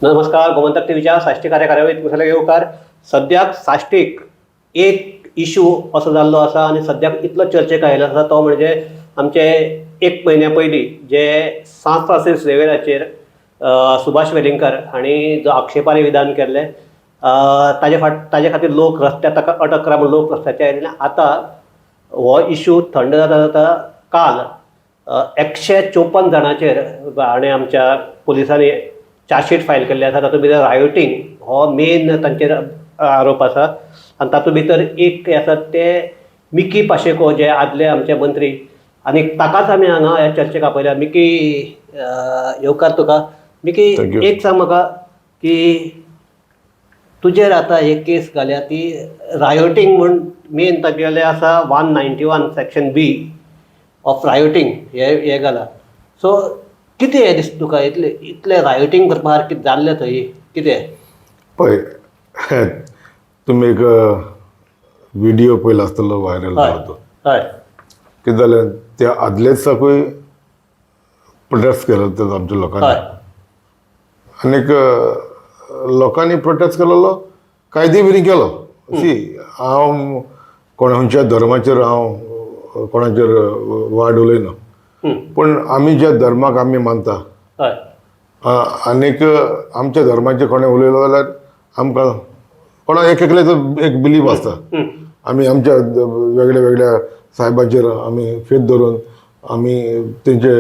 नमस्कार. गोमंतक टीव्हीच्या साष्टी कार्यावळीत तुमच्या येवकार. सद्याक साश्टीक एक इशू असो जाल्लो आसा आनी सद्याक इतलो चर्चेक आयिल्लो आसा तो म्हणजे आमचे 1 म्हयन्या पयलीं जे सांत फ्रांसीस झेवियराचेर सुभाष वेलिंगकर हांणी जो आक्षेपारी विधान केल्लें ताजे खातीर लोक रस्त्यार ताका अटक करा म्हूण लोक रस्त्याचेर आयिल्ले. आतां हो इशू थंड जाता जाता काल 154 जाणांचेर हांणी आमच्या पुलिसांनी चार्जशीट फायल केल्ली आसा. तातूंत भितर रायोटींग हो मेन तांचेर आरोप आसा आनी तातूंत भितर एक आसात ते मिकी पाशेको जे आदले आमचे मंत्री आनी ताकाच आमी हांगा ह्या चर्चेक आपयल्या. मिकी येवकार तुका. मिकी एक सांग म्हाका की तुजेर आतां एक केस घाल्या ती रायोटींग म्हूण मेन तागेलें आसा 191 सेक्शन B ऑफ रायोटींग हे घाला. सो कितें हें दिसता तुका इतलें रायोटींग करपा कितें जाल्लें थंय कितें पळय तुमी एक व्हिडियो पयलो आसतलो व्हायरल जालो तो. हय कितें जालें त्या आदलेच साकूय प्रोटेस्ट केलो तो आमच्या लोकांनी आनीक लोकांनी प्रोटेस्ट केलेलो कायदे बरी केलो. सी हांव खंयच्या धर्माचेर हांव कोणाचेर वाड उलयना पूण आमी ज्या धर्माक आमी मानता आनीक आमच्या धर्माचेर कोणें उलयलो जाल्यार आमकां कोणा एकल्याचो एक बिलीफ आसता. आमी आमच्या वेगळ्या वेगळ्या साहेबांचेर आमी फेथ धरून आमी तेंचे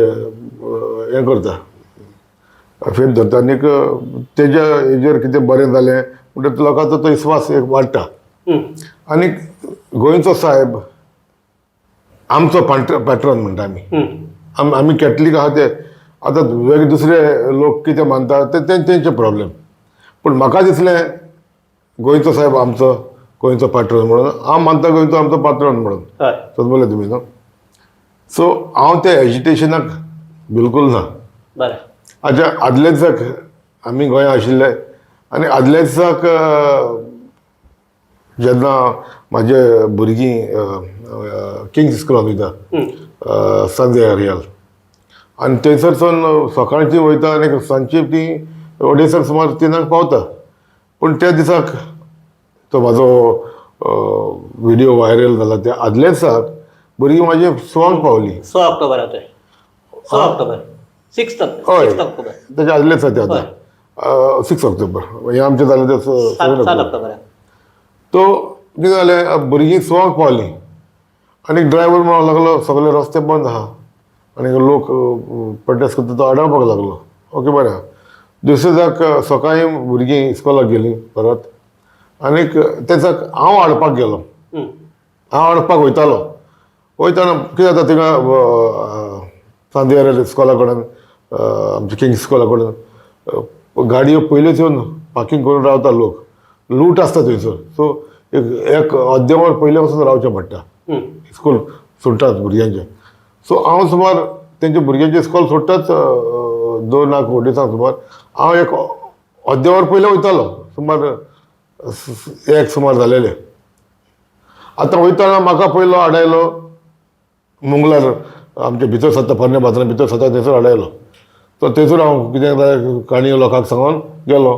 हें करता फेथ धरता आनीक तेज्या हेजेर कितें बरें जालें म्हणटकीर लोकांचो तो विस्वास एक वाडटा. आनीक गोंयचो साहेब आमचो पॅट्रन म्हणटा आमी कॅथलीक आहा ते आतां वेगळे दुसरे लोक कितें मानता ते तेंचे प्रॉब्लेम. पूण म्हाका दिसलें गोंयचो साहेब आमचो गोंयचो पॅट्रन म्हणून हांव मानता गोंयचो आमचो पॅट्रन म्हणून समजलें तुमी न्हू. सो हांव त्या एजिटेशनाक बिलकूल ना. बरें हाच्या आदले दिसाक आमी गोंया आशिल्ले आनी आदल्या दिसाक जेन्ना म्हाजे भुरगीं किंग्स स्कुलान वयता सांजे एरियाल आनी थंयसरसून सकाळची वयता आनी सांजची ती अडेसर सुमार 3 पावता. पूण त्या दिसाक तो म्हाजो व्हिडियो व्हायरल जाला त्या आदल्या दिसाक भुरगीं म्हाजी 6 पावली. 6 ऑक्टोबराक 6 ऑक्टोबर 6 ऑक्टोबर त्याच्या आदले दिसा ते आतां 6 ऑक्टोबर हे आमचें जालें ते 7 ऑक्टोबराक. तो कितें जालें भुरगीं 6 पावलीं आनी ड्रायव्हर म्हणूंक लागलो सगळे रस्ते बंद आहा आनी लोक प्रोटेस्ट करता तो आडावपाक लागलो. ओके बरें आहा. दुसरे दिसाक सकाळीं भुरगीं इस्कॉलाक गेलीं परत आनीक त्या दिसाक हांव हाडपाक गेलो. हांव हाडपाक वयताना कितें जाता थिंगा सांदेर इस्कॉला कडेन आमच्या किंग्स स्कुला कडेन गाडयो पयल्योच येवन पार्किंग करून रावता लोक. लूट आसता थंयसर. सो एक अर्दे वर पयले वचून रावचें पडटा स्कूल सुट्टात भुरग्यांचे. सो हांव सुमार तेंचे भुरग्यांचे इस्कॉल सोडटाच 2:40 सुमार हांव एक अर्दे वर पयले वयतालो सुमार 1 सुमार जालेले. आतां वयताना म्हाका पयलो आडायलो मुंगलार आमचे भितर सरता पोरण्या बाजारान भितर सरता थंयसर आडायलो. तो थंयसर हांव कितें जालें काणी लोकांक सांगून गेलो.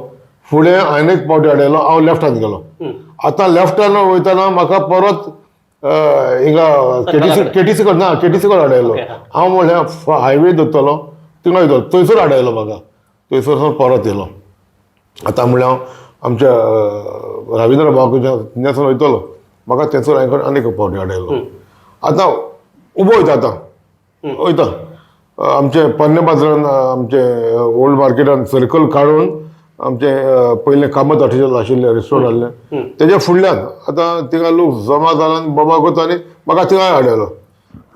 फुडें हांवें एक पावटी आडायलो हांव लेफ्टान गेलो. आतां लेफ्टान वयताना म्हाका परत हिंगा केटीसी कडेन आडायलो. हांव म्हणलें हायवे धरतलो थिंगा वयतलो थंयसर आडायलो म्हाका. थंयसर परत येयलो. आतां म्हणलें हांव आमच्या रविंद्र बाबाकडच्यान वयतलो म्हाका थंयसर हांवें आनीक पावटी आडायलो. आतां उबो वयता आतां वयता आमचे पोरण्या बाजारान आमचे ओल्ड मार्केटान सर्कल काडून आमचे पयलें कामत हॉटेल आशिल्लें रेस्टॉरंट आसलें तेज्या फुडल्यान आतां थिंगा लोक जमा जाला आनी बोबा करता आनी म्हाका थिंगाय हाडयलो.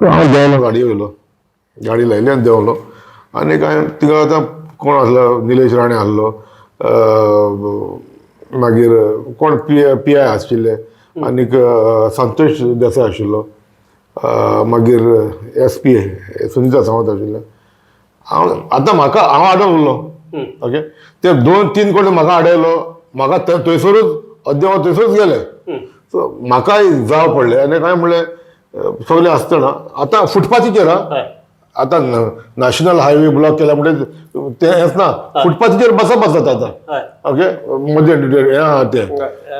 हांव देंवलो गाडये वयलो गाडी लायली आनी देंवलो. आनीक हांवें थिंगा आतां कोण आसलो निलेश राणे आसलो मागीर कोण PI आशिल्ले आनीक संतोश देसाय आशिल्लो मागीर SP सुनीता सावंत आशिल्ले. आतां म्हाका हांव आडावन उरलो. ओके ते 2-3 कोण म्हाका आडायलो म्हाका थंयसरूच अर्दे वर थंयसरूच गेले. सो म्हाकाय जाव पडलें आनी काय म्हणलें सगळें आसतना आतां फुटपाथीचेर आता नॅशनल हायवे ब्लॉक केला म्हणजे ते हेच ना फुटपाथचेर बसप आसत आता हय ओके मध्ये ते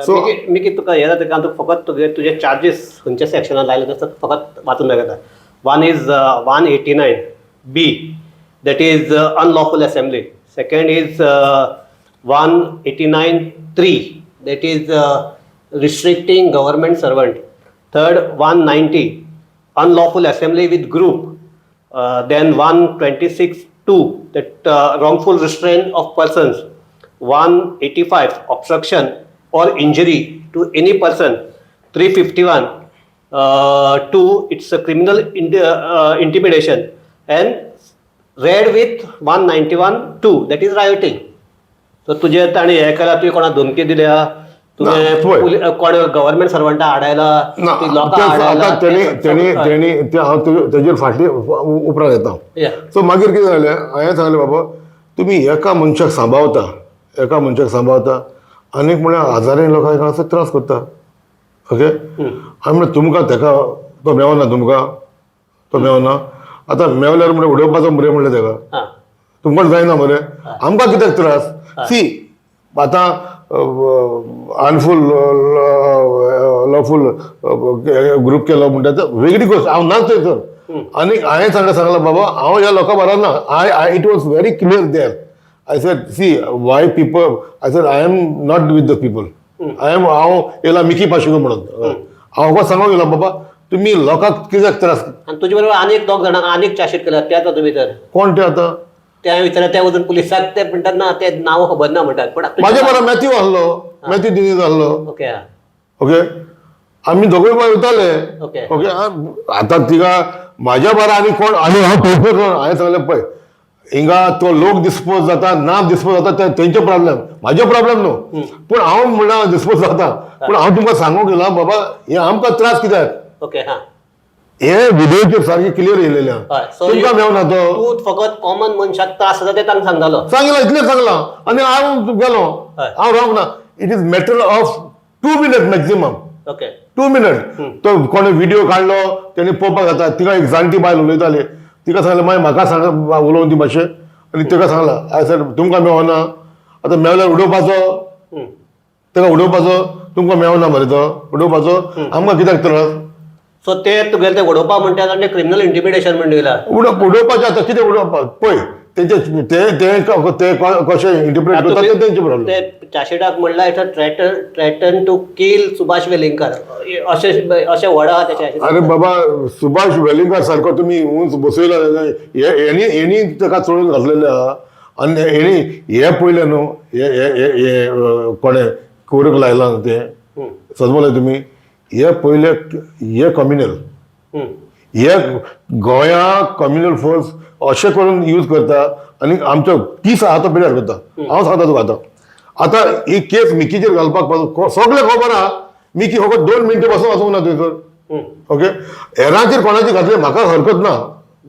सो मी की तुका हे जाता तूं फकत तुजे चार्जीस खंयच्या सेक्शनान लायले आसतात फकत वाचून दाखयता. One is 189 B, that is unlawful assembly. Second is 189(3), that is restricting government servant. Third, 190, unlawful assembly with group. Then 126(2), that wrongful restraint of persons. 185, obstruction or injury to any person. 351, 2, it's a criminal intimidation. And read with 191(2), that is rioting. So तुझे ताणी हे केला, तुवें कोणा धमकी दिल्या, तुवें कोण गव्हर्नमेंट सर्वंटा हाडायला, लोकां हाडायला, तेजेर फाटली उपरांत येता. सो मागीर कितें जालें, हांवें सांगलें बाबा तुमी एका मनशाक सांबाळता आनीक म्हळ्यार हजारांनी लोकांक असो त्रास करता. ओके हांवें म्हणलें तुमकां तेका तो मेवना, तो मेवना. आतां मेवल्यार म्हणल्यार उडोवपाचो मरे म्हणलें तेका तुमकां जायना मरे, आमकां कित्याक त्रास. सी आतां अनफूल लॉफूल ग्रूप केलो म्हणटा तो वेगळी गोश्ट, हांव नाच थंयसर. आनी हांवें सांगलां बाबा हांव ह्या लोकां बरो ना. It was very clear there. I said, see, why people, I said, I am not with the people. हांव येयला मिकी पाशिको म्हणून. हांव को सांगूंक गेलो बाबा तुम्ही लोकांक कित्याक त्रास. आनी तुजे बरोबर आनीक दोग जाणांक आनीक चार्जशीट केल्या, ते आतां भितर कोण ते आतां ते हांवें विचारलें, ते वचून पुलिसाक ते म्हणटात ना, ते नांव खबर ना म्हणटात. पण म्हाजे बरो मॅथ्यू आहलो, मॅथ्यू दिनीज आहलो. ओके ओके आमी दोगूय बाय वयताले. ओके ओके आतां तिका म्हाज्या बरो आनी कोण आनी हांव पळयत हांवें सांगलें पळय हिंगा तो लोक डिस्पोज जाता ना डिस्पोज जाता ते तेंचे प्रॉब्लेम, म्हाजे प्रॉब्लेम न्हू. पूण हांव म्हणल्यार डिस्पोज जाता. पूण हांव तुमकां सांगूंक गेलो बाबा हे आमकां त्रास कित्याक. ओके हां हे व्हिडिओचेर सारके क्लियर येयलेले तुमकां मेवना तो. तूं फकत कॉमन मनशाक त्रास जाता ते तांकां सांगतालो. सांगला इतलें सांगलां आनी हांव गेलो. हांव रावंक ना. It is matter of 2 minutes maximum. Okay 2 minutes. तो कोणी व्हिडिओ काडलो तेणी पळोवपाक जाता. तिका एक जाणटी बायल उलयताली, तिका सांगलें मागीर म्हाका सांग उलोवन ती भाशेन. आनी तिका सांगलां आय सेड तुमकां मेवना. आतां मेवल्यार उडोवपाचो तुमकां मेवना मरे तो उडोवपाचो आमकां कित्याक त्रास. सो ते तुगेले ते उडोवपाक म्हणटात आनी क्रिमिनल इंटिमिडेशन म्हणून दिला. उडोवपाचें आतां कितें उडोवपाक पळय तेंचे ते कशें इंटरप्रेट करता ते तेंचे प्रॉब्लेम. ते चार्जशिटाक म्हणल्यार it threaten to kill Subhash Velingkar अशें व्हडा तेच्या. अरे बाबा सुभाष वेलिंगकर सारको तुमी उंच बसयला हेणी ताका चडून घातलेले आहा. आनी हेणी हे पयलें न्हू हे कोणें कोरूंक लायला न्हू ते समजलें तुमी. हे पयले हे कम्युनल हे गोंया कम्युनल फोर्स अशें करून यूज करता आनी आमचो पीस आहा तो पिड्यार करता. हांव सांगता तुका आतां ही केस मिकीचेर घालपाक सगळें खबर आहा. मिकी फकत 2 मिनटां बसून वचूंक ना थंयसर. ओके हेरांचेर कोणाची घातली म्हाका हरकत ना.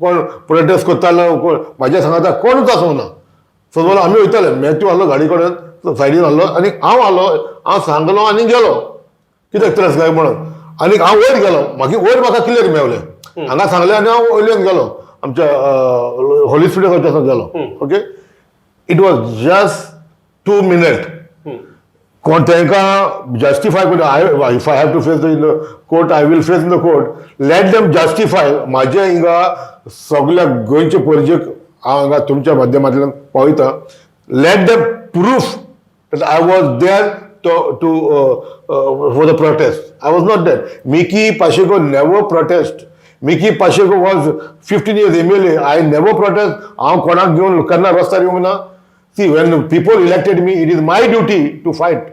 कोण प्रोटेस्ट करतालो कोण म्हाज्या सांगाता कोणूच आसूंक ना. समज आमी वयताले मॅथ्यू आहलो गाडी कडेन सायडीन आहलो आनी हांव सांगलो आनी गेलो कित्याक त्रास काय म्हणून. आनी हांव वयर गेलो वयर म्हाका क्लियर मेवलें. हांगा सांगलें आनी हांव वयल्यान गेलो आमच्या होली स्पिरिट चर्चान गेलो. Okay it was just 2 minutes. कोण तांकां जस्टिफाय करता. If I have to face in the court I will face in the court. Let them justify. म्हाजे हिंगा सगळ्या गोंयचे परिचयक हांव हांगा तुमच्या माध्यमांतल्यान पावयता. Let them proof that I was there for the protest. I was not there. Miki Pacheco never protest. Miki Pacheco was 15 years MLA. I never protest. I konak घेऊन करना रस्त्यार येऊंक ना. See, when people elected me, it is my duty to fight.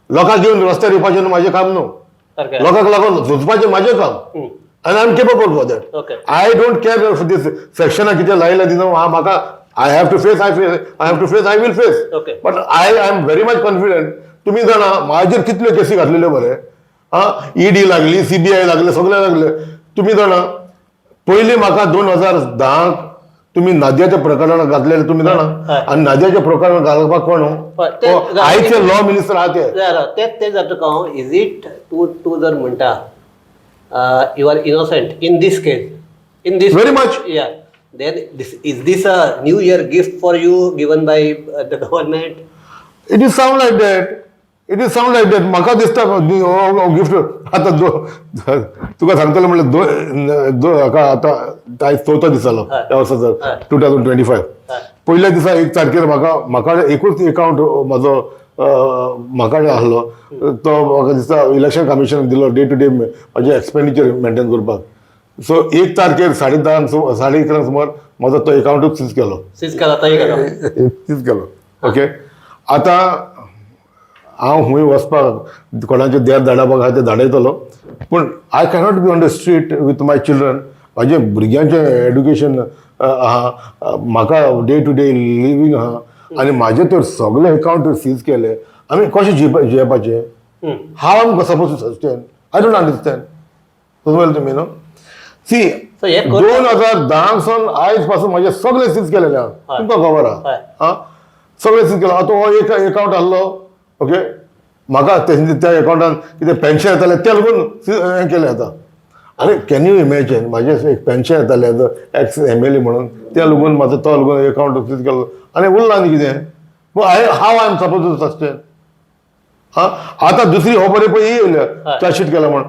लोकांक घेऊन रस्त्यार येवपाचें म्हाजें काम न्हू. लोकांक लागून झुजपाचें म्हाजें काम. And I am capable for that. Okay. I don't care if this section कितें लायला दिना म्हाका I have to face, I will face. Okay. But I am very much confident. तुम्ही जाणा म्हाजेर कितल्यो केसी घातलेल्यो बरे. ईडी लागली, CBI लागले, सगळे लागले. तुम्ही जाणा पयलीं म्हाका 2010 तुम्ही नादियाच्या प्रकरणात घातलेले तुम्ही जाणा. आनी नादियाच्या प्रकरणात घालपाक कोण आयचे लॉ मिनिस्टर आहा ते जाता तुका हांव इज इट तूं जर म्हणटा you are innocent in this case in this very much. या Then is this a New Year gift for you given by the government? It is sound like that म्हाका दिसता गिफ्ट आतां तुका सांगतलो म्हणल्यार आतां आयज चवथो दीस जालो ह्या वर्साचो 2025. पयल्या दिसा 1 तारखेर म्हाका एकूच अकावंट म्हाजो म्हाका आहलो तो म्हाका दिसता इलेक्शन कमिशनाक दिलो डे टू डे म्हाजे एक्सपेंडिचर मेंटेन करपाक. सो 1 तारखेर 10:30 सुमार म्हाजो तो अकावंटूच सीज केलो. सीज केलो. ओके. आतां हांव खूंय वचपाक कोणाचे देर धाडपाक आहा ते धाडयतलो, पूण I cannot be on the street with my children. म्हाजे भुरग्यांचें एड्युकेशन आहा, म्हाका डे टू डे लिवींग आहा, आनी म्हाजे तर सगळे अकावंट सीज केले. आमी कशें जेवपाचें? How am suppose to sustain? I don't understand. समजलें तुमी न्हू? सी 2010 सावन आयज पासून म्हाजे सगळे सीज केलेले आहा. तुमकां खबर आहा? सगळे सीज केलो. आतां हो एक अकावंट आहलो. ओके. म्हाका त्या अकावंटान कितें पेन्शन येतालें तें लागून हें केलें आतां. आनी कॅन यू इमॅजीन म्हाजें एक पेन्शन येतालें एक्स MLA म्हणून त्या लागून म्हाजो तो लागून अकावंट सीज केलो आनी उरला न्ही कितें. How I am suppose to sustain? आतां दुसरी खबर पळय येयल्या चार्जशीट केला म्हण.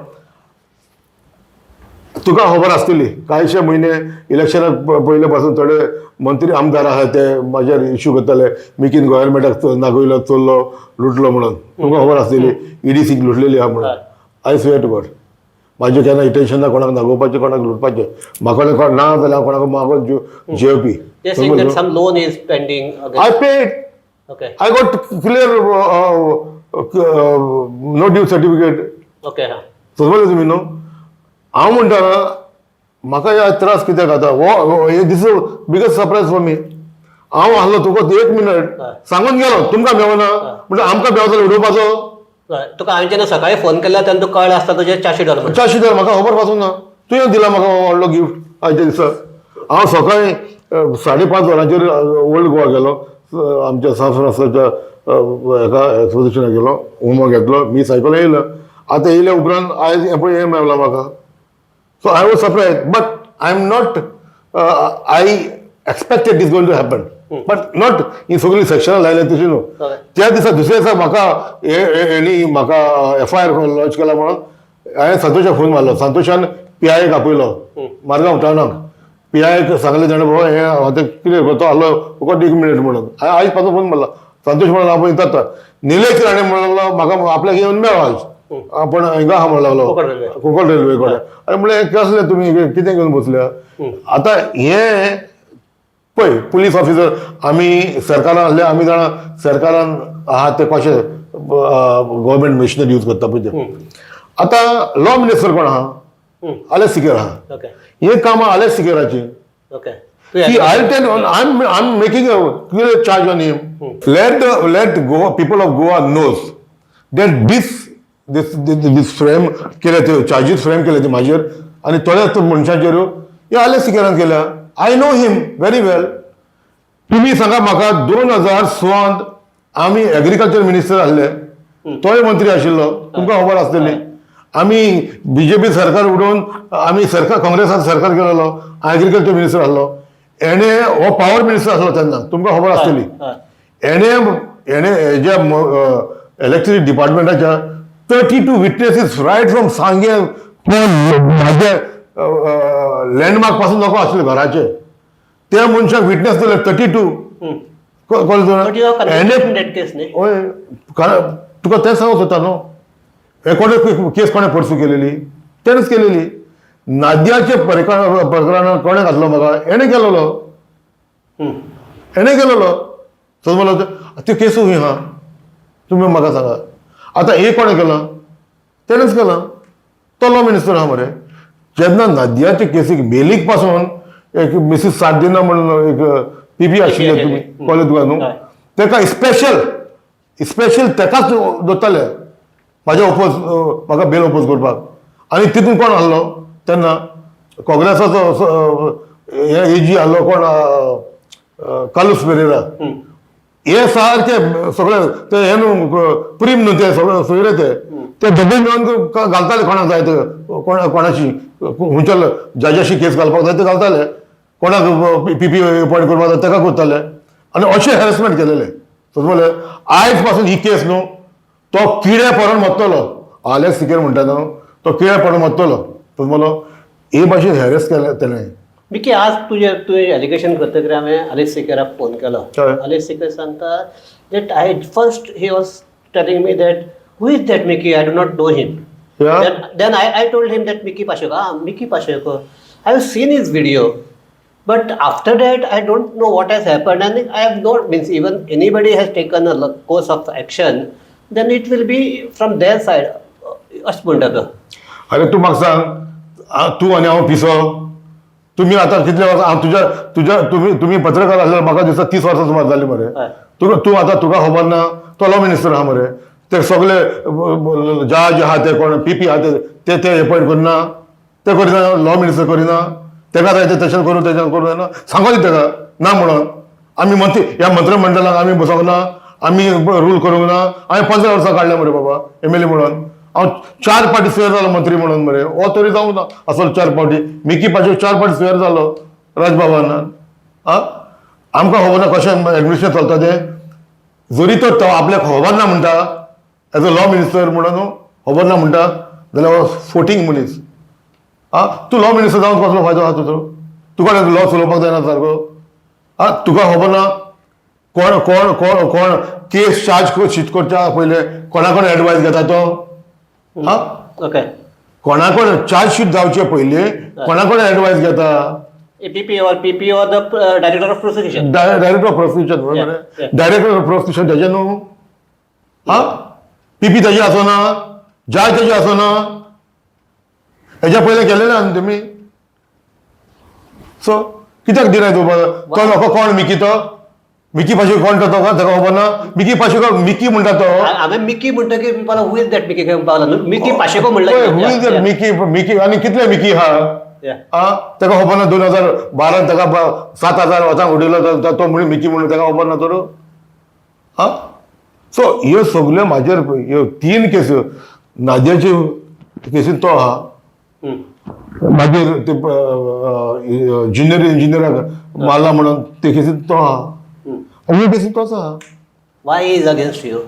तुका खबर आसतली कांयशे म्हयने इलेक्शनाक पयले पासून थोडे मंत्री आमदार आहा ते म्हाजेर इश्यू करताले मेक इन गव्हर्मेंटाक नागोयलो चोरलो लुटलो म्हणून. तुमकां खबर आसतली EDCक लुटलेली आहा म्हणून. आय स्वेर टू गॉड म्हाजें केन्ना इंटेंशन ना कोणाक नागोवपाचें कोणाक लुटपाचें. म्हाका ना जाल्यार हांव कोणाक मागोन जेवपी. I paid. I got clear no due certificate. समजलें तुमी न्हू? हांव म्हणटा म्हाका ह्या त्रास कित्याक जाता हो this is biggest surprise for me. हांव आहलो तुका 1 मिनट सांगून गेलो तुमकां मेवना म्हणजे आमकां मेवतलो उडोवपाचो. तुका हांवें जेन्ना सकाळी फोन केला तेन्ना तुका कळ्ळें आसता तुजें $400. $400 म्हाका खबर पासून ना. तुवें दिला म्हाका व्हडलो गिफ्ट आयच्या दिसा. हांव सकाळी 5:30 वरांचेर ओल्ड गोवा गेलो. आमच्या साफ्रासाच्या हेका एक्सपोजिशनाक गेलो. होमवर्क घेतलो. मी सायकल येयलो. आतां येयल्या उपरांत आयज हें पळय हें मेवलां म्हाका. So I was surprised, but I'm not. I expected this going to happen, but not in सगळी सेक्शनां लायले तशी न्हू. त्या दिसा दुसऱ्या दिसा म्हाका FIR लॉन्च केला म्हणून हांवें संतोशाक फोन मारलो. संतोशान PIAक आपयलो मारगांव टावनाक. PIAक सांगलें जाणा बाबा हें आतां कितें करता आहलो फकत 1 मिनट म्हणून. हांवें आयज पासून फोन मारला. संतोश म्हणून हांव येता. निलेश राणे म्हणून लागलो म्हाका आपल्याक येवन मेळ आयज. आपण हिंगा आहा म्हणून लागलो कोंकण रेल्वे कडेन. आनी म्हणलें कसलें तुमी कितें घेवन बसल्या? आतां हें पळय पुलीस ऑफिसर आमी सरकारान आहले आमी जाणा सरकारान आहा ते कशें गव्हर्मेंट मशिनरी यूज करता पळय ते. आतां लॉ मिनिस्टर कोण आहा? आलेक्स सिक्युर आहा. हें कामां Alex सिक्युराची. I'll tell you, I'm making a clear charge on him. Let Goa, people of Goa knows that this frame केले ते चार्जीस फ्रेम केले ते म्हाजेर आनी थोड्याच मनशांचेर हे आलेक्स सिक्युरान केल्या. आय नो हिम व्हेरी वेल. तुमी सांगा म्हाका 2016 आमी एग्रीकल्चर मिनिस्टर आहले. तोय मंत्री आशिल्लो. तुमकां खबर आसतली. आमी BJP सरकार उडोवन आमी सरकार काँग्रेसान सरकार केलेलो. एग्रीकल्चर मिनिस्टर आहलो. एणे हो पावर मिनिस्टर आसलो तेन्ना. तुमकां खबर आसतली. एणे हेज्या इलेक्ट्रिसिटी डिपार्टमेंटाच्या 32 विटनेसीस रायट फ्रॉम सांगे म्हाजे लँडमार्क पासून नको आसले घराचे त्या मनशाक विटनेस दिले 32. तुका तें सांगूंक सोदता न्हू. हे कोणे केस कोणे परसू केलेली? तेणेच केलेली. नादियाचे प्रकरण कोणे घातलो म्हाका? एणे केलेलो. समजलो त्यो केसू हूंय हा. तुमी म्हाका सांगा. आतां हे कोणें केलां? तेणेच केलां. तो लॉ मिनिस्टर आहा मरे. जेन्ना नादियाचे केसीक मेलीक पासून एक मिसीस सार्दिना म्हणून एक PP आशिल्ले तुमी कळ्ळें तुका न्हू. तेका स्पेशल तेकाच दवरताले म्हाज्या म्हाका बेल ओपोज करपाक. आनी तितून कोण आहलो तेन्ना? काँग्रेसाचो AG आहलो कोण कालूस पेरेरा. हे सारखे सगळे ते हे न्हू प्रीम न्हू ते सगळे सोयरे ते दोगूय मेळून घालताले कोणाक जाय ते कोणाची खंयच्या जजाशी केस घालपाक जाय ते घालताले. कोणाक पीपी अपॉइंट करपाक ताका करताले आनी अशें हॅरेसमेंट केलेले समजले आयज पासून ही केस न्हू तो किडे पडून मरतलो आलेक्स सिकेर म्हणटा न्हू तो किडे पडून मरतलो समजलो हे भाशेन हॅरेस केले तेणें मिकी आज तुझे एलिगेशन करतकीर हांवें आलेक्स सिकेराक फोन केलो हय. आलेक्स सिकेर सांगता that I first he was telling me that who is that Mickey I do not know him then I told him that Mickey Pasheko I have seen his video but after that I don't know what has happened and I have not means even anybody has taken a course of action then it will be from their side अशें म्हणटा तो अरे तूं म्हाका सांग तूं आनी हांव पिसो तुमी आतां कितले वर्सां हांव तुज्या तुमी पत्रकार आसल्यार म्हाका दिसता 30 वर्सां सुमार जाली मरे तूं आतां तुका खबर ना तो लॉ मिनिस्टर आहा मरे ते सगळे जज आहा ते कोण पीपी आहा ते अपॉइंट करना ते करिना लॉ मिनिस्टर करिना तेका जाय ते तशें करूं जायना सांगोली तेका ना म्हणून आमी ह्या मंत्रिमंडळाक आमी बसोंक ना आमी रूल करूंक ना हांवें 15 वर्सां काडल्या मरे बाबा MLA म्हणून हांव 4 फावटी स्वेर जालो मंत्री म्हणून मरे हो तरी जावं ना असो 4 फावटी मिकी पाशेक 4 फावटी स्वेर जालो राजभवनान आमकां खबर ना कशें एडमिनिस्ट्रेशन चलता तें जरी तो आपल्याक खबर ना म्हणटा एज अ लॉ मिनिस्टर म्हणून खबर ना म्हणटा जाल्यार फोटींग मनीस तूं लॉ मिनिस्टर जावन कसलो फायदो आहा तुजो तुका लॉ चलोवपाक जायना सारको तुका खबर ना कोण कोण कोण कोण केस चार्ज शीट करच्या पयले कोणाकडे एडवायस घेता तो ओके कोणाकडे चार्ज शीट जावचे पयले कोणाकडे एडवायस घेता PP or the director of prosecution director of prosecution director of prosecution तेजे न्हू पीपी तेजे आसना जज तेजे आसना हेच्या पयलें केलेलें आनी तुमी सो कित्याक दिनाय तूं तो म्हाका कोण मिकी पाशेको कोण तो ताका खबर ना मिकी पाशेको मिकी म्हणटा तो हांवें मिकी म्हणटकीर पावला हू इज दॅट मिकी खंय पावला मिकी पाशेको म्हणलं मिकी आनी कितले मिकी आहा ताका खबर ना 2012 ताका 7,000 वचांक उडयलो तो म्हणून मिकी म्हणून ताका खबर ना तर सो ह्यो सगल्यो म्हाजेर ह्यो 3 केसी नादियाचे केसीन तो आहा मागीर ते ज्युनियर इंजिनियराक मारला म्हणून ते केसीन तो आहा ह्यो केसीन तोच आहा वाय इज अगेन्स्ट यू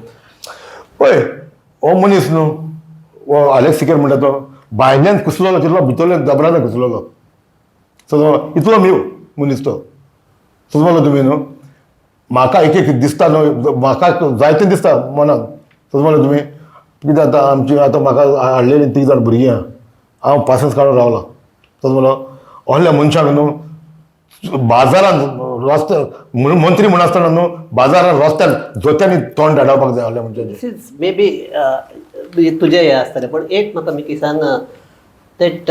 पळय हो मनीस न्हू हो आलेक्स सिकेर म्हणटा तो भायल्यान घुसलेलो तितलो भितरल्यान जबरान घुसलेलो सो इतलो मीव मनीस तो समजलो तुमी न्हू म्हाका एक दिसता न्हू म्हाका जायतें दिसता मनाक समजलो तुमी कितें जाता आमची आतां म्हाका हाडलेलीं 3 जाण भुरगीं आहा हांव पासस काडून रावला समजलो असल्या मनशाक न्हू बाजारान रस्ते मंत्री म्हण आसतना न्हू बाजारान रस्त्यान जोत्यांनी तोंड धाडपाक जाय असल्या मनशाचें मे बी तुजें हें आसतलें पण एक म्हाका मिकी सांग that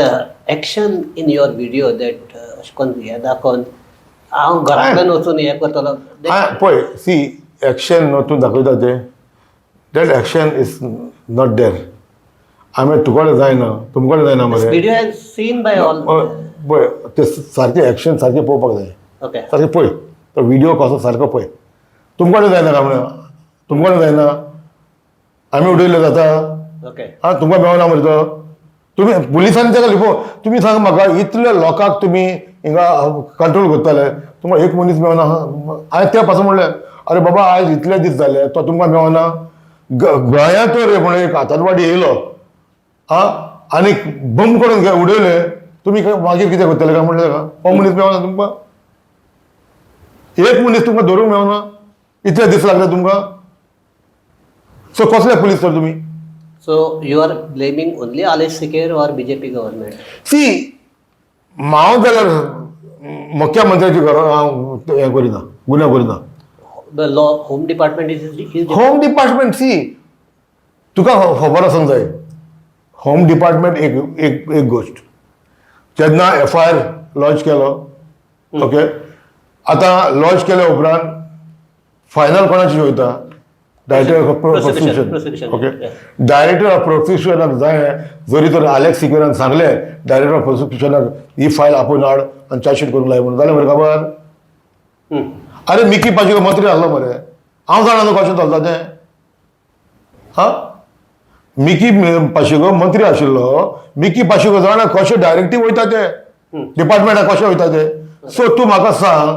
action in your video that अशें करून हें दाखोवन हांव घरांतल्यान वचून हें करतलो पळय सी एक्शन न्हू तूं दाखयता तें that action is not there आमी तुकडे जायना तुमकडे जायना मरे video has seen by all पळय ते सारकें एक्शन सारकें पळोवपाक जाय ओके सारकें पळय तो व्हिडिओ कसो सारको पळय तुमकडे जायना काय म्हणून तुमकडे जायना आमी उडयले जाता ओके तुमकां मेळना मरे तो तुमी पुलिसांनी ताका लिपो तुमी सांग म्हाका इतल्या लोकांक तुमी हिंगा कंट्रोल करताले तुमकां एक मनीस मेळना हांवें त्या पासून म्हणलें अरे बाबा आयज इतले दीस जाले तो तुमकां मेळना गोंयांत रे म्हणून एक आतंकवादी येयलो आनी बंब करून उडयले तुमी मागीर कितें करतले काय म्हणलें ताका हो मनीस मेळना तुमकां एक मनीस तुमकां धरूंक मेळना इतले दीस लागले तुमकां सो कसले पुलीस तर तुमी so you are blaming only Alex Sequeira और बीजेपी गव्हर्नमेंट सी हांव जाल्यार मुख्यमंत्र्याची हांव हें करिना गुन्हा करिना the law home department is home department see तुका खबर आसूंक जाय होम डिपार्टमेंट एक गोष्ट जेन्ना FIR लॉन्च केलो ओके आतां लॉन्च केल्या उपरांत फायनल कोणाची वयता director of prosecution okay director of प्रोसिक्युशनाक जाय जरी तर आलेक्स सिकेरान सांगले डायरेक्टर ऑफ प्रोसिक्युशनाक ही फायल आपूण हाड आनी चार्जशीट करूंक लाय म्हणून जालें मरे खबर अरे मिकी पाशेको मंत्री आसलो मरे हांव जाणा न्हू कशें चलता तें मिकी पाशेको मंत्री आशिल्लो मिकी पाशेको जाणा कशें डायरेक्टीव वयता ते डिपार्टमेंटाक कशें वयता ते सो तूं म्हाका सांग,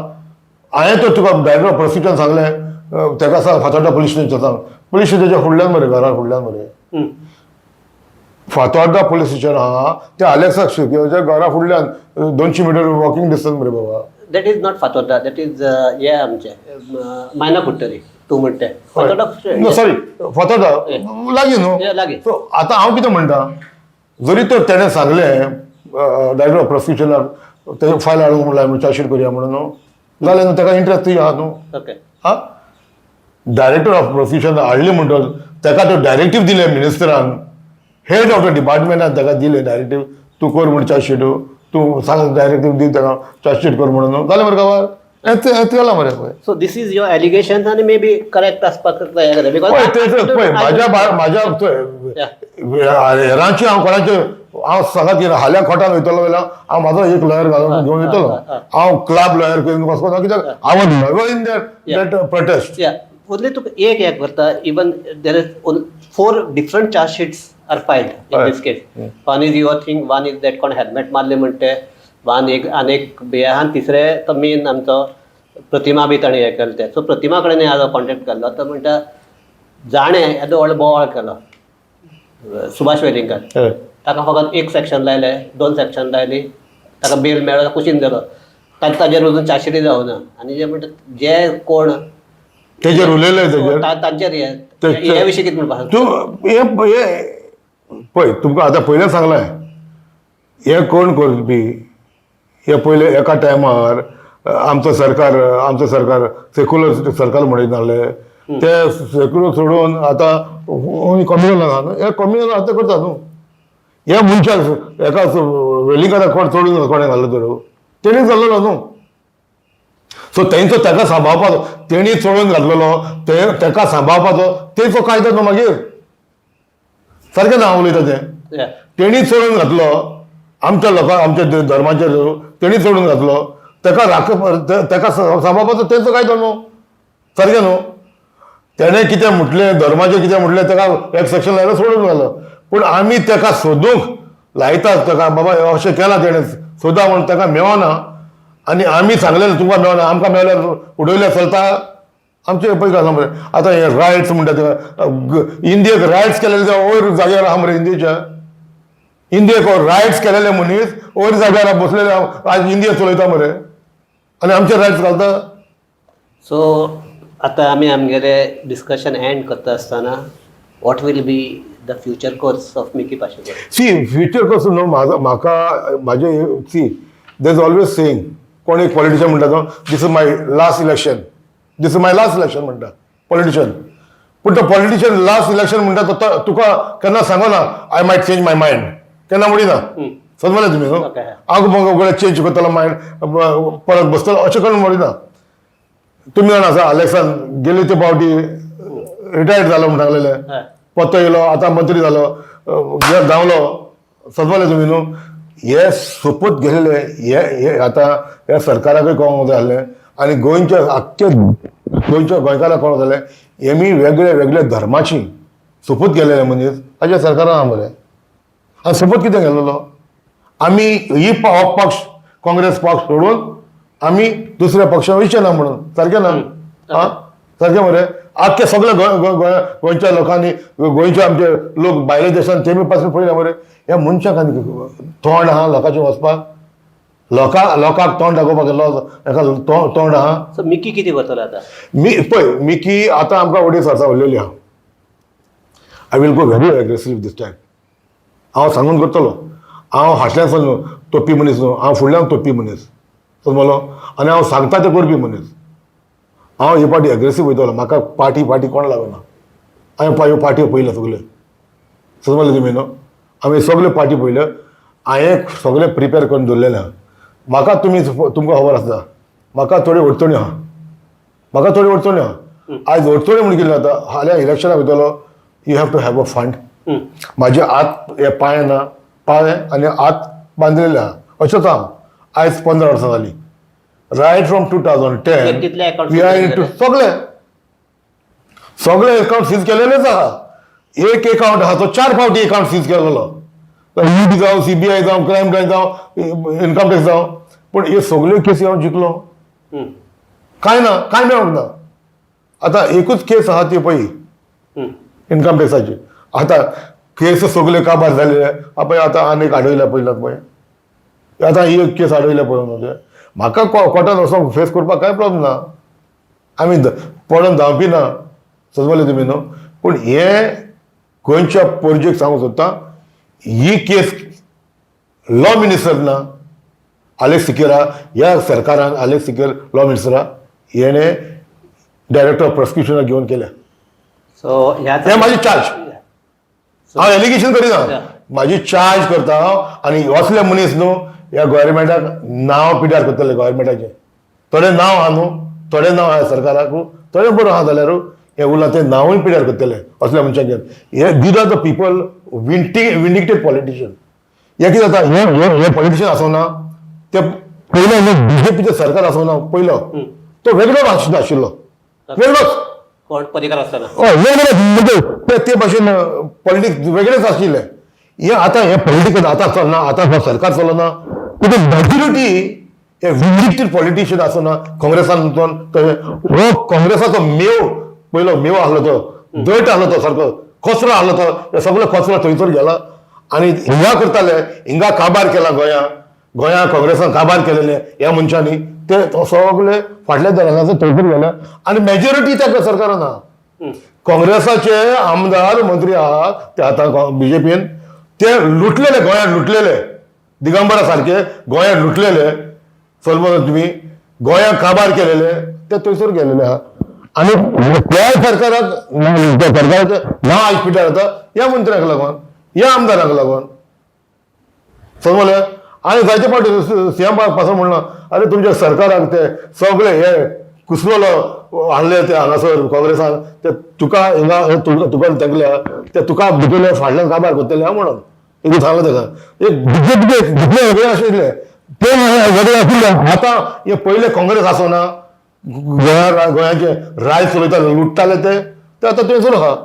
हांवें तर तुका डायरेक्टर ऑफ प्रोसिक्युशन सांगलें ताका सांग फातोर्डा पुलीस स्टेशनच्या सांग, पुलीस स्टेशनच्या फुडल्यान मरे, घरा फुडल्यान मरे. फातोर्डा पुलीस स्टेशन आहा ते अलेक्सा शिकयोच्या घरा फुडल्यान 200 मीटर वॉकिंग डिस्टन्स मरे बाबा. That is not Fatorda, that is हे आमचे मायना कुट्टरी तूं म्हणटे फातोर्डा. सॉरी फातोर्डा लागीं Yeah, न्हू. लागीं. सो आतां हांव कितें म्हणटा, जरी तर तेणें सांगलें डायरेक्टर ऑफ प्रोसिक्युशनाक तें फायल हाडूंक म्हणल्यार चार्जशीट करया म्हणून न्हू, जालें न्हू, ताका इंट्रस्ट आहा न्हू. ओके. हा डायरेक्टर ऑफ प्रोसिक्युशन हाडलें म्हणटच ताका तो डायरेक्टीव दिले मिनिस्टरान, हेड ऑफ द डिपार्टमेंटान ताका दिले डायरेक्टीव, तूं कर म्हण चार्जशीट, तूं सांग डायरेक्टीव दी ताका चार्जशीट कर म्हणून, जालें मरे गांवार. जाला मरे पळय. So this is your allegation आनी मे बी करेक्ट आसपाक जाय पळय म्हाज्या हेरांची हांव कोणाचे हांव सांगात की हाल्या खोटान वयतलो जाल्यार हांव म्हाजो एक लॉयर घालून घेवन येतलो. हांव क्लब लॉयर करून वचपाक ना, कित्याक हांव इन दॅट प्रोटेस्ट. ओनली तुका एक हें करता, even there is 4 different charge sheets are filed in this case. One is your thing, one is that कोण हेल्मेट मारले म्हणटे, वन एक आनीक बेहान, तिसरे तो मेन आमचो प्रतिमा बी ताणें हें केलें तें. सो प्रतिमा कडेन हांवें कॉन्टेक्ट केल्लो, तो म्हणटा जाणें येदो व्हडलो बोवाळ केलो सुभाष वेलिंगकर, ताका फकत 1 सेक्शन लायलें, 2 सेक्शन लायली, ताका बेल मेळ्ळो, कुशीन जालो, ताजेर अजून चार्जशीटय जावना. आनी जे म्हणटा जे कोण तेजेर उलयलें तांचेर हे विशीं कितें म्हणपाक तूं हे पळय, तुमकां आतां पयलें सांगलें हे कोण करपी, हे पयले एका टायमार आमचो सरकार सेक्युलर सरकार म्हणून नासलें, ते सेक्युलर सोडून आतां कम्युनल आहा न्हू, हे कम्युनल आतां करता न्हू. ह्या मनशाक एका वेलिंगराक कोण सोडून कोणें घाल्लो तर तेणीच घाल्लेलो न्हू. सो तेंचो ताका सांबाळपाचो, तेणी सोडून घातलेलो ताका सांबाळपाचो तेचो कायदो न्हू मागीर. सारकें ना हांव उलयता तें. तेणीच सोडून घातलो आमच्या लोकांक, आमच्या धर्माचेर तेणीच सोडून घातलो, ताका सांबाळपाचो तेचो कायदो न्हू. सारकें न्हू. तेणें कितें म्हटलें, धर्माचें कितें म्हटलें, ताका एक सेक्शन लायलो सोडून घालो. पूण आमी ताका सोदूंक लायतात, ताका बाबा अशें केलां तेणें, सोदा म्हूण ताका मेळना. आनी आमी सांगलेलें तुमकां मेळना, आमकां मेळल्यार उडयल्यार चलता, आमचे पळय घालना मरे. आतां हे रायट्स म्हणटा ते इंडियेक रायट्स केलेले वयर जाग्यार आहा मरे. इंडियेक रायट्स केलेले मनीस वयर जाग्यार बसलेले आज इंडिया चलयता मरे, आनी आमचे रायट्स घालता. सो आतां आमी आमगेले डिस्कशन एंड करता आसतना what will be the future course of Mickey Pacheco? See future course न्हू म्हाजें see there is always saying, कोण एक पॉलिटिशियन म्हणटा तो this is my last election, this is my last election म्हणटा पॉलिटिशियन. पूण तो पॉलिटिशियन लास्ट इलेक्शन म्हणटा तो तुका केन्ना सांगना I might change my mind, केन्ना म्हणिना. समजलें तुमी न्हू. हांव चेंज करतलो मायंड, परत बसतलो अशें करून म्हणिना. तुमी जाणा आसा अलेक्सान गेले ते फावटी रिटायर्ड जालो म्हणून सांगलेलें, पत्तो येयलो, आतां मंत्री जालो, धांवलो. समजलें तुमी न्हू. हे सोपूत गेलेले हे आतां ह्या सरकाराकूय कळोंक जालें आनी गोंयच्या आख्ख्या गोंयकारांक कळोंक जालें हेमी वेगळे वेगळे धर्माची सोपूत गेलेले मनीस हाज्या सरकारान आहा मरे. आनी सोपूत कितें गेलेलो, आमी ही पक्ष काँग्रेस पक्ष सोडून आमी दुसऱ्या पक्षान वयचे ना म्हणून. सारकें ना? आं सारकें मरे. आख्खे सगळे गोंयच्या लोकांनी, गोंयचे आमचे लोक भायल्या देशांत तेमी पासून पळयला मरे. ह्या मनशाक आनी तोंड आहा लोकांचें वचपाक, लोकांक तोंड दाखोवपाक हेका तोंड आहा. सो मिकी कितें करतलो आतां? पळय मिकी आतां आमकां अडेज वर्सां उरलेली आहा. I will go very aggressive this time. हांव सांगून करतलो. हांव फाटल्यानसान न्हू तोपी मनीस न्हू, हांव फुडल्यान तोपी मनीस. समजलो. आनी हांव सांगता तें करपी मनीस. हांव हे पाटी एग्रेसीव वयतलो. म्हाका पार्टी कोण लागना. हांवें पार्टी पयल्या सगल्यो. समजलें तुमी न्हू. हांवें सगल्यो पार्टी पयल्यो. हांवें सगळें प्रिपेर करून दवरलेलें आहा. म्हाका तुमकां खबर आसता म्हाका थोड्यो अडचण्यो आहा. आयज अडचण्यो म्हण कितें जाता, हाल्या इलेक्शनाक वयतलो you have to have a fund. म्हाजे हात हे पांय ना, पांय आनी हात बांदलेले आहा. अशेंच हांव आयज 15 वर्सां जालीं. Right from 2010 we are into सगळे अकाउंट सीज केलेलेच आहा. एक अकाउंट आहा तो 4 फावटी अकाउंट सीज केलेलो. ईडी जावं, CBI जावं, क्रायम ब्रांच जावं, इन्कम टॅक्स जावं. पूण हे सगल्यो केसी हांव जिखलो हम्म. कांय ना, कांय मेळोंक ना. आतां एकूच केस आहा ती पळय हम्म. इन्कम टॅक्साची. आतां केस सगल्यो काबार जाल्ले पळय, आतां आनीक आडयल्या पळयल्यात पळय, आतां ही एक केस आडयल्या पळय म्हणजे म्हाका कोर्टान वचोंक फेस करपाक कांय प्रॉब्लम ना. आमी पडोन धांवपी ना, समजलें तुमी न्हू. पूण हे गोंयच्या पणजेक सांगूंक सोदता, ही केस लॉ मिनिस्टर ना अलेक्स सिक्युरा, ह्या सरकारान अलेक्स सिक्युर लॉ मिनिस्टरा हेणे डायरेक्टर ऑफ प्रॉसिक्युशनाक घेवन केल्या. सो ह्या हे म्हाजी चार्ज. हांव एलिगेशन करिना, Yeah. म्हाजी चार्ज करता हांव. आनी असले मनीस न्हू ह्या गोवोरमेंटाक नांव पिड्यार करतले गोवोरमेंटाचे. थोडे नांव आहा न्हू, थोडे नांव आहा सरकाराक, थोडे बरो आहा जाल्यार हे उरला ते नांवूय पिड्यार करतले असल्या मनशांचे. हे these are the people vindicated politician. हे कितें जाता, हे पॉलिटिशियन आसूं ना, ते पयलो बीजेपीचे सरकार आसूं ना पयलो, तो वेगळो आशिल्लो, वेगळोच. कोण परिकार असताना वेगळेच म्हणजे ते भाशेन पॉलिटिक्स वेगळेच आशिल्ले. हे आतां हे पॉलिटिकल आतां चलना, आतां सरकार चलना, पूण मेजॉरिटी हे विंडिकेटेड पॉलिटिशियन आसूं ना काँग्रेसान हो काँग्रेसाचो मेव पयलो मेव आसलो तो, दट आसलो तो सारको, कचरो आसलो तो, हे सगळो कचरो थंयसर गेला. आनी हिंगा करताले, हिंगा काबार केला गोंया काँग्रेसान काबार केलेले ह्या मनशांनी, ते सगळे फाटल्या धरणाचो थंयसर गेले. आनी मेजॉरिटी त्या सरकारान आहा. काँग्रेसाचे आमदार मंत्री आहात ते आतां बीजेपीन, ते लुटलेले गोंयांत, लुटलेले दिगंबरा सारखे गोंयांत लुटलेले. समज तुम्ही गोंयांत काबार केलेले ते थंयसर गेलेले आहा. आनी त्या सरकाराचें नांव आयज पिड्यार जाता ह्या मंत्र्याक लागून, ह्या आमदाराक लागून. समजलें. आनी जायते फावटी सीएम पासून म्हणला, अरे तुमच्या सरकाराक ते सगळे हे कुसलोलो हाडले ते हांगासर काँग्रेसान, ते तुका हिंगा तुका तेंकल्या, ते तुका भितरले फाटल्यान काबार करतले हा म्हणून एक सांगलें ताका. एक बीजेपीचे जितले वेगळे आशिल्ले ते वेगळे आशिल्ले. आतां हे पयले काँग्रेस आसूं ना, गोंयाचे राज चलयताले, लुटताले ते आतां थंयसर आहा.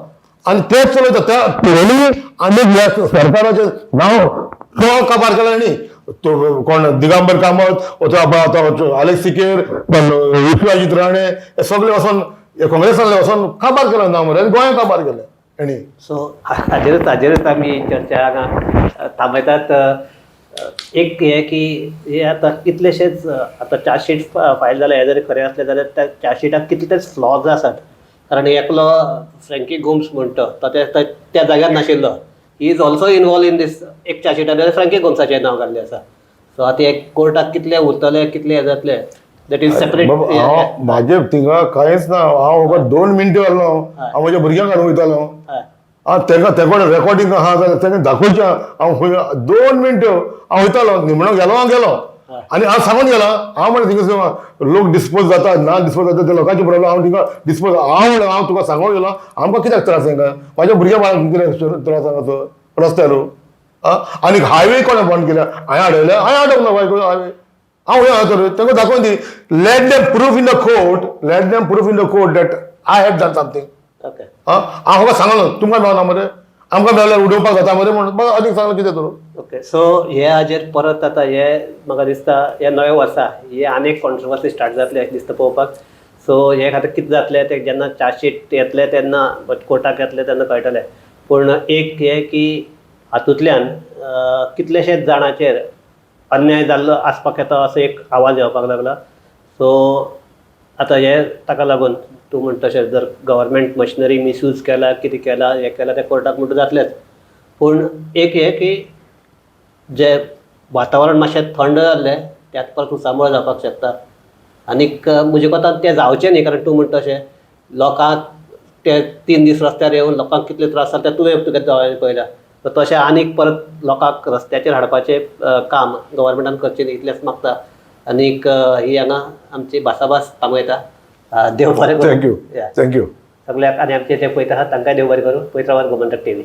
आनी तेच चलयता त्या पयलीं आनीक ह्या सरकाराचें नांव तो काबार केला न्ही. तो कोण दिगंबर कामत, अलेक्स सिक्युर, विश्वजीत राणे, हे सगळे वचोन काँग्रेसांतले वचोन काबार केला नांव मरे, आनी गोंया काबार केलें हेणी. सो हाजेरूच आमी चर्चा हांगा थांबयतात. एक हे की हे आतां कितलेशेच आतां चार्जशीट फायल जाले, हे जरी खरें असलें जाल्यार त्या चार्जशिटाक कितलेच फ्लॉज आसात. कारण एकलो फ्रँकी गोम्स म्हणटा तो त्या जाग्यार नाशिल्लो, he is also involved in this. एक चार्जशिटार फ्रँकी गोम्साचें नांव घाल्लें आसा. सो आतां एक कोर्टाक कितले उरतले, कितले हे जातले, दॅट इज सेपरेट. म्हाजे थिंगा कांयच ना. हांव फकत 2 मिनटां जालो, हांव म्हज्या भुरग्यांक हाडून वयतालो. तेकोण रेकॉर्डिंग आहा जाल्यार तेणें दाखोवचें. हांव 2 मिनटां हांव वयतालो, निमणो गेलो हांव गेलो. आनी हांव सांगून गेला, हांव म्हणलें थिंगा लोक डिस्पोज जाता ना डिस्पोज जाता ते लोकांचे प्रॉब्लम, हांव थिंगा डिस्पोज हांव तुका सांगून गेलो. आमकां कित्याक त्रास हांगा, म्हाज्या भुरग्या बाळांक कित्याक त्रास हांगाचो रस्त्यार. आनी हायवे कोणें बंद केल्या, हांवें हाडयल्या, हांवें हाडूंक ना हायवे. हांव तर तांकां दाखोवन दी. Let them proof in the court that I have done something. Okay. हांव म्हाका सांगलो तुमकां मेळना मरे, आमकां मेळल्यार उडोवपाक जाता मरे म्हणून म्हाका आनीक सांगलें कितें करूं. ओके. सो हे हाजेर परत आतां हे म्हाका दिसता हे नवे वर्सा हे आनीक कॉन्ट्रोवर्सी स्टार्ट जातले अशें दिसता पळोवपाक. सो हे खातीर कितें जातलें ते जेन्ना चार्जशीट येतले तेन्ना कोर्टाक येतले तेन्ना कळटलें. पूण एक हे की हातूंतल्यान कितलेशेच जाणांचेर अन्याय जाल्लो आसपाक येता असो एक आवाज येवपाक लागला. सो आतां हे ताका लागून तूं म्हणटा तशें जर गव्हर्मेंट मशिनरी मिसयूज केला, कितें केला, हें केलां तें कोर्टाक म्हणटा जातलेंच. पूण एक हे की जे वातावरण मातशें थंड जाल्लें त्यात परत उसामळ जावपाक शकता. आनीक म्हजे कोतान तें जावचें न्ही, कारण तूं म्हणटा तशें लोकांक ते 3 दीस रस्त्यार येवन लोकांक कितले त्रास जाता ते तुवें जावं पळयला. तशें आनीक परत लोकांक रस्त्याचेर हाडपाचें काम गव्हर्मेंटान करचें न्ही इतलेंच मागता. आनीक ही हांगा आमची भासाभास थांबयता. देव बरें करूं. थँक्यू. सगळ्याक आनी आमचे जे पळयता आहात तांकांय देव बरें करूं. पळयत रावात गोमंतक TV.